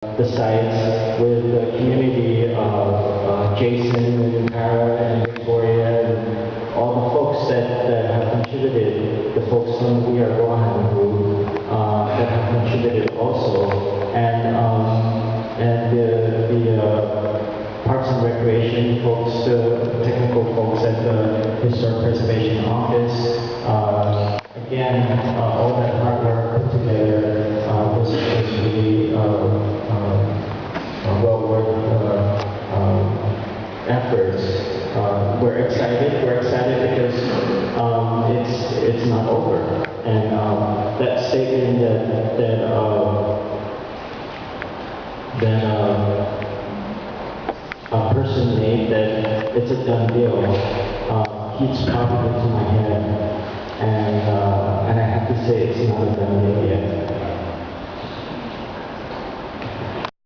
the sites with the community of Jason and Tara and Victoria and all the folks that have contributed, the folks from We Are Rohan group that have contributed also, and the Parks and Recreation folks, the technical folks at the Historic Preservation Office. Again, all that hard work put together was really well worth efforts. We're excited. We're excited because it's not over. And that statement that a person made that it's a done deal keeps popping into my head, and I have to say it's not a done deal yet.